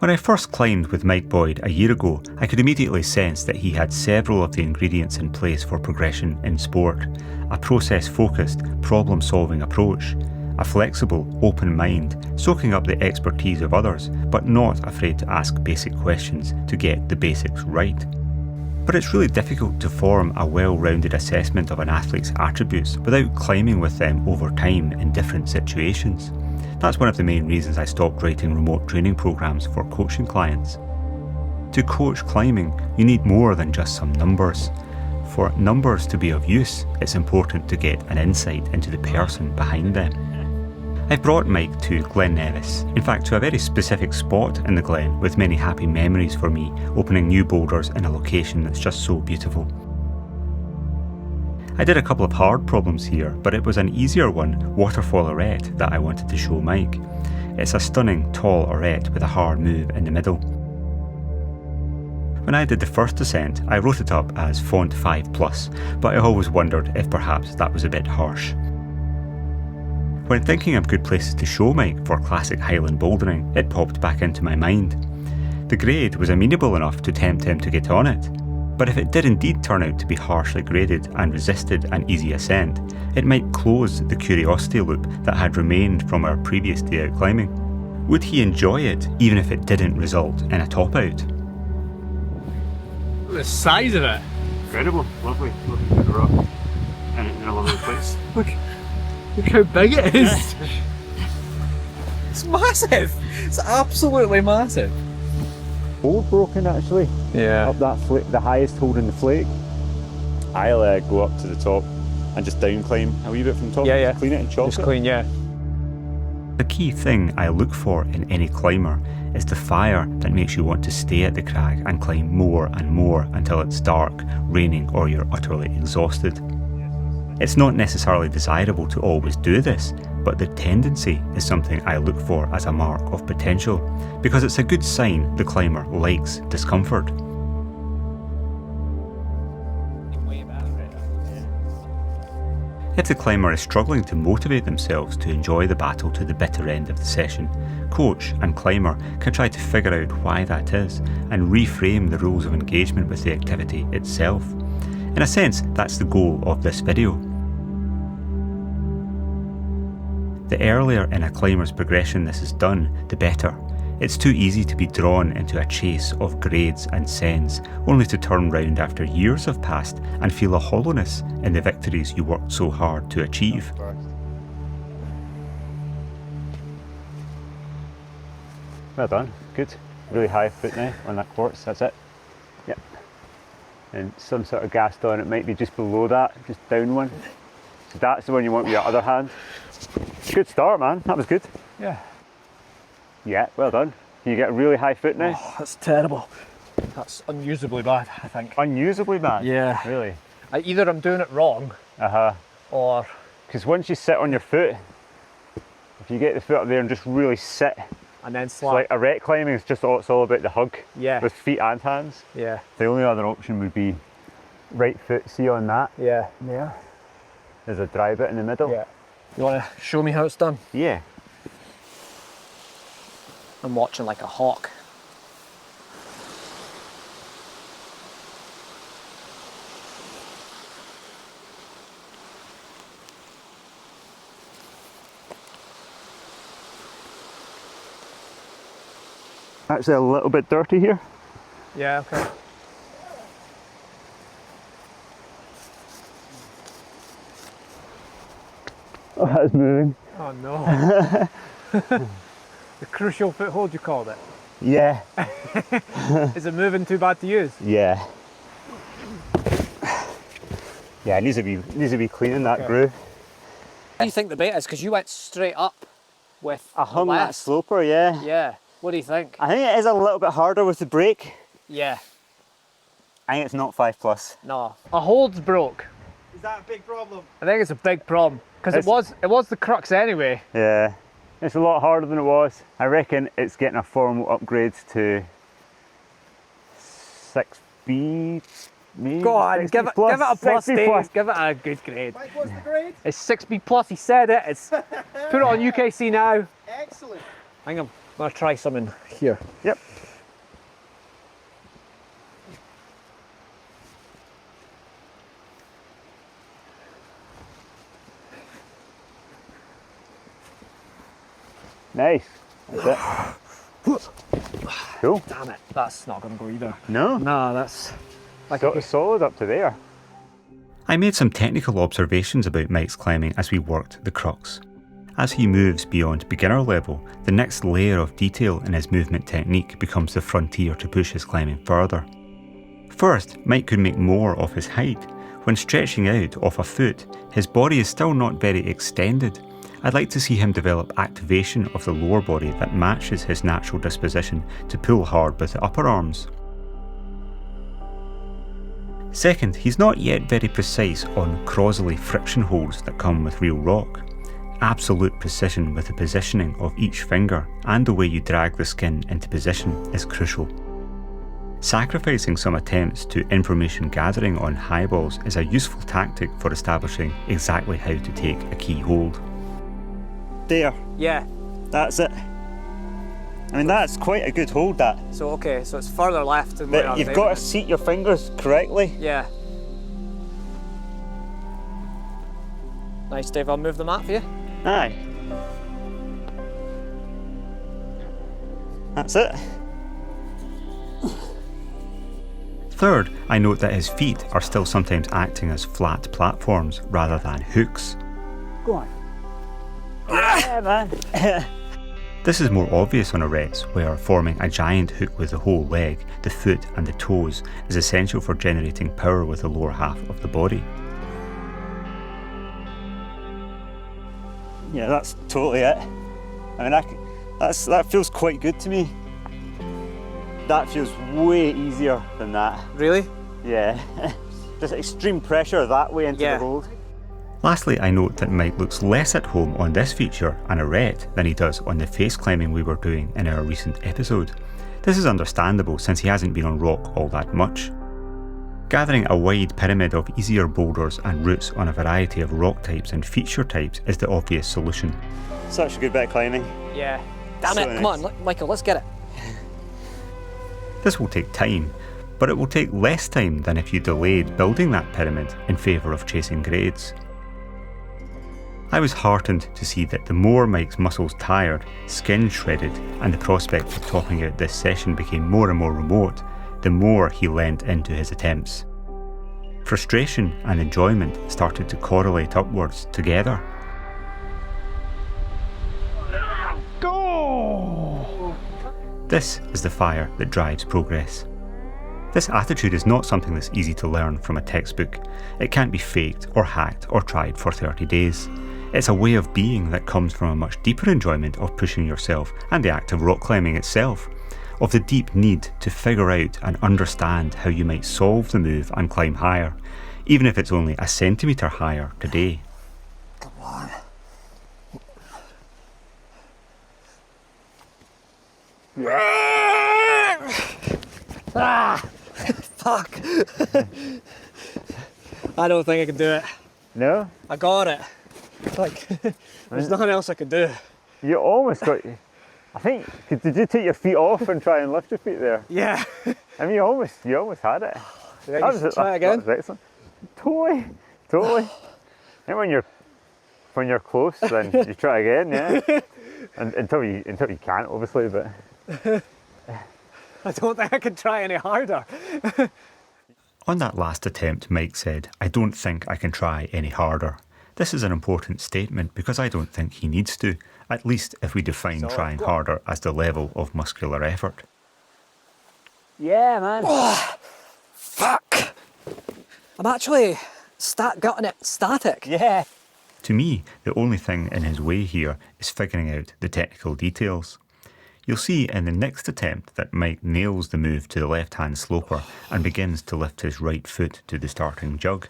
When I first climbed with Mike Boyd a year ago, I could immediately sense that he had several of the ingredients in place for progression in sport. A process-focused, problem-solving approach. A flexible, open mind, soaking up the expertise of others, but not afraid to ask basic questions to get the basics right. But it's really difficult to form a well-rounded assessment of an athlete's attributes without climbing with them over time in different situations. That's one of the main reasons I stopped writing remote training programs for coaching clients. To coach climbing, you need more than just some numbers. For numbers to be of use, it's important to get an insight into the person behind them. I've brought Mike to Glen Nevis, in fact to a very specific spot in the Glen with many happy memories for me, opening new boulders in a location that's just so beautiful. I did a couple of hard problems here, but it was an easier one, waterfall arête, that I wanted to show Mike. It's a stunning, tall arête with a hard move in the middle. When I did the first descent, I wrote it up as font 5+, but I always wondered if perhaps that was a bit harsh. When thinking of good places to show Mike for classic Highland bouldering, it popped back into my mind. The grade was amenable enough to tempt him to get on it. But if it did indeed turn out to be harshly graded and resisted an easy ascent, it might close the curiosity loop that had remained from our previous day out climbing. Would he enjoy it even if it didn't result in a top out? The size of it! Incredible, lovely, looking at the rock and in a lovely place. Look how big it is! It's massive! It's absolutely massive! Hold broken actually. Yeah. Up that flake, the highest hold in the flake. I'll go up to the top and just down climb a wee bit from the top. Yeah. Clean it and chalk it. Just clean, yeah. The key thing I look for in any climber is the fire that makes you want to stay at the crag and climb more and more until it's dark, raining, or you're utterly exhausted. It's not necessarily desirable to always do this, but the tendency is something I look for as a mark of potential, because it's a good sign the climber likes discomfort. If the climber is struggling to motivate themselves to enjoy the battle to the bitter end of the session, coach and climber can try to figure out why that is and reframe the rules of engagement with the activity itself. In a sense, that's the goal of this video. The earlier in a climber's progression this is done, the better. It's too easy to be drawn into a chase of grades and sends, only to turn round after years have passed and feel a hollowness in the victories you worked so hard to achieve. Well done, good. Really high foot now on that quartz, that's it. Yep. And some sort of gassed on, it might be just below that, just down one. So that's the one you want with your other hand. Good start, man, that was good. Yeah. Yeah, well done. Can you get a really high foot now? Oh, that's terrible. That's unusably bad, I think. Unusably bad? Yeah. Really? Either I'm doing it wrong, or... Because once you sit on your foot, if you get the foot up there and just really sit, and then it's slap. like arête climbing is just it's all about the hug. Yeah. With feet and hands. Yeah. The only other option would be right foot, see on that? Yeah. There. There's a dry bit in the middle. Yeah. You want to show me how it's done? Yeah. I'm watching like a hawk. Actually a little bit dirty here. Yeah, okay. Oh, that's moving. Oh no. The crucial foothold you called it. Yeah. Is it moving too bad to use? Yeah. Yeah, it needs to be cleaning that groove. What do you think the bait is? Because you went straight up with I hung that left. sloper, yeah. Yeah. What do you think? I think it is a little bit harder with the brake. Yeah. I think it's not 5+. No. A hold's broke. Is that a big problem? I think it's a big problem. Because it was the crux anyway. Yeah. It's a lot harder than it was. I reckon it's getting a formal upgrade to 6B, maybe? Go on, give it a plus, 6B+. Dave. Give it a good grade. Mike, what's the grade? It's 6B plus, he said it. It's put it on UKC now. Excellent. I think I'm I'm gonna try some in here. Yep. Nice. That's it. Cool. Damn it, that's not gonna go either. No? Nah, that's like So, solid up to there. I made some technical observations about Mike's climbing as we worked the crux. As he moves beyond beginner level, the next layer of detail in his movement technique becomes the frontier to push his climbing further. First, Mike could make more of his height. When stretching out off a foot, his body is still not very extended. I'd like to see him develop activation of the lower body that matches his natural disposition to pull hard with the upper arms. Second, he's not yet very precise on Crosley friction holds that come with real rock. Absolute precision with the positioning of each finger and the way you drag the skin into position is crucial. Sacrificing some attempts to information gathering on highballs is a useful tactic for establishing exactly how to take a key hold. There, yeah. that's it. I mean, that's quite a good hold, that. So okay, so it's further left than where I But was you've aiming got to at. seat your fingers correctly. Yeah. Nice, Dave. I'll move the mat for you. Aye. That's it. Third, I note that his feet are still sometimes acting as flat platforms rather than hooks. Go on. Yeah, man. This is more obvious on arrests, where forming a giant hook with the whole leg, the foot and the toes is essential for generating power with the lower half of the body. Yeah, that's totally it. I mean, that feels quite good to me. That feels way easier than that. Really? Yeah. Just extreme pressure that way into Yeah. the hold. Lastly, I note that Mike looks less at home on this feature, an arete, than he does on the face climbing we were doing in our recent episode. This is understandable since he hasn't been on rock all that much. Gathering a wide pyramid of easier boulders and routes on a variety of rock types and feature types is the obvious solution. Such a good bit of climbing. Yeah. Damn So it, come on, Michael, let's get it. This will take time, but it will take less time than if you delayed building that pyramid in favour of chasing grades. I was heartened to see that the more Mike's muscles tired, skin shredded, and the prospect of topping out this session became more and more remote, the more he leant into his attempts. Frustration and enjoyment started to correlate upwards together. Go! This is the fire that drives progress. This attitude is not something that's easy to learn from a textbook. It can't be faked or hacked or tried for 30 days. It's a way of being that comes from a much deeper enjoyment of pushing yourself and the act of rock climbing itself, of the deep need to figure out and understand how you might solve the move and climb higher, even if it's only a centimetre higher today. Come on. Ah! Fuck! I don't think I can do it. No? I got it. Like, there's nothing else I could do. You almost got. I think. Did you take your feet off and try and lift your feet there? Yeah. I mean, you almost had it. Try again. That was excellent. Totally. And when you're close, then you try again, yeah. And until you can't, obviously, but. I don't think I can try any harder. On that last attempt, Mike said, "I don't think I can try any harder." This is an important statement because I don't think he needs to, at least if we define trying harder as the level of muscular effort. Yeah, man. Oh, fuck! I'm actually gutting it static. Yeah. To me, the only thing in his way here is figuring out the technical details. You'll see in the next attempt that Mike nails the move to the left-hand sloper and begins to lift his right foot to the starting jug.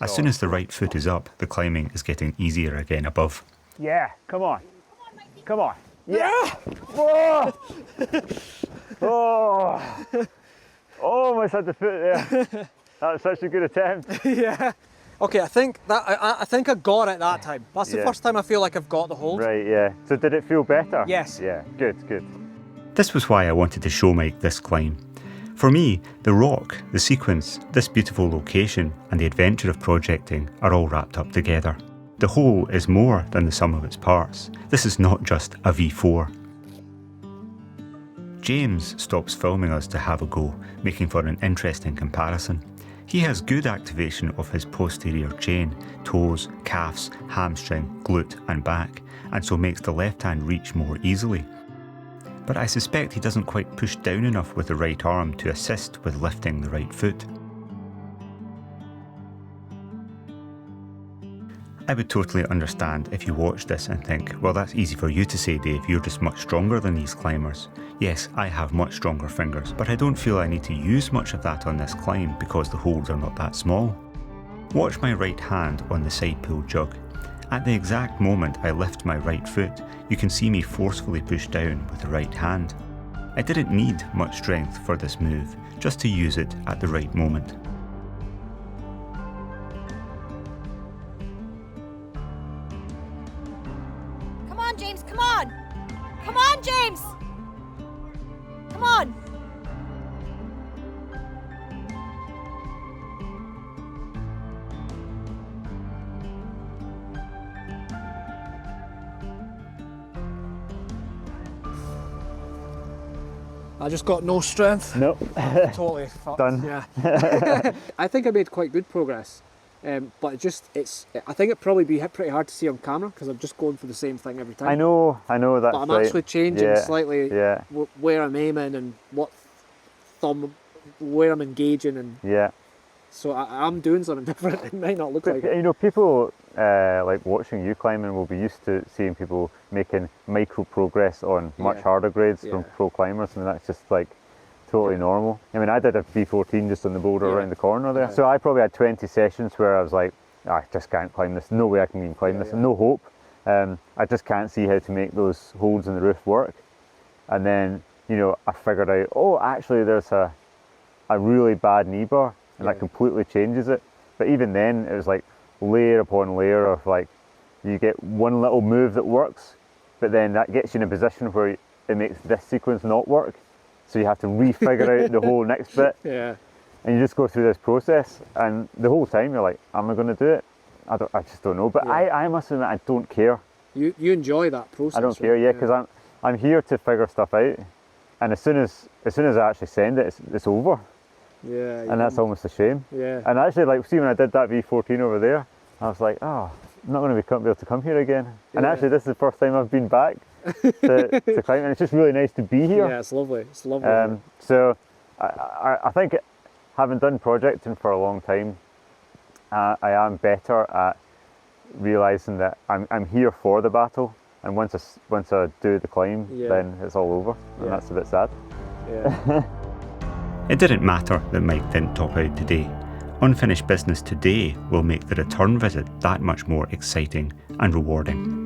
As soon as the right foot is up, the climbing is getting easier again above. Yeah, come on. Come on. Yeah. Oh. Oh. Almost had the foot there. That was such a good attempt. Yeah. Okay, I think I got it that time. That's the Yeah. first time I feel like I've got the hold. Right, yeah. So did it feel better? Yes. Yeah, good, good. This was why I wanted to show Mike this climb. For me, the rock, the sequence, this beautiful location, and the adventure of projecting are all wrapped up together. The whole is more than the sum of its parts. This is not just a V4. James stops filming us to have a go, making for an interesting comparison. He has good activation of his posterior chain, toes, calves, hamstring, glute and back, and so makes the left hand reach more easily. But I suspect he doesn't quite push down enough with the right arm to assist with lifting the right foot. I would totally understand if you watch this and think, well, that's easy for you to say, Dave, you're just much stronger than these climbers. Yes, I have much stronger fingers, but I don't feel I need to use much of that on this climb because the holds are not that small. Watch my right hand on the side pull jug. At the exact moment I lift my right foot, you can see me forcefully push down with the right hand. I didn't need much strength for this move, just to use it at the right moment. Come on, James, come on! Come on, James! Come on! I just got no strength. Nope. Totally fucked. Done. Yeah. I think I made quite good progress, but I think it'd probably be pretty hard to see on camera because I'm just going for the same thing every time. I know that's But I'm right. actually changing Yeah, slightly Yeah, where I'm aiming and what thumb, where I'm engaging, and yeah. so I'm doing something different. It might not look But, like it. you know, people like watching you climbing will be used to seeing people making micro progress on much Yeah. harder grades Yeah. from pro climbers. I mean, that's just like totally normal. I mean, I did a V14 just on the boulder Yeah. around the corner there. Yeah. So I probably had 20 sessions where I was like, I just can't climb this. No way I can even climb Yeah, this. yeah. No hope. I just can't see how to make those holds in the roof work. And then, you know, I figured out, oh, actually there's a really bad knee bar, and that Yeah. completely changes it. But even then, it was like layer upon layer of like, you get one little move that works, but then that gets you in a position where it makes this sequence not work. So you have to refigure out the whole next bit, Yeah. and you just go through this process. And the whole time you're like, am I going to do it? I just don't know. But Yeah. I must admit, I don't care. You enjoy that process. I don't care, yeah, because I'm here to figure stuff out. And as soon as I actually send it, it's over. Yeah. And that's almost a shame. Yeah. And actually, like, see, when I did that V14 over there, I was like, oh, I'm not going to be able to come here again. And Yeah. actually, this is the first time I've been back to climb, and it's just really nice to be here. Yeah, it's lovely. It's lovely. So I think having done projecting for a long time, I am better at realising that I'm here for the battle, and once I do the climb, Yeah. then it's all over, and Yeah. that's a bit sad. Yeah. It didn't matter that Mike didn't top out today. Unfinished business today will make the return visit that much more exciting and rewarding.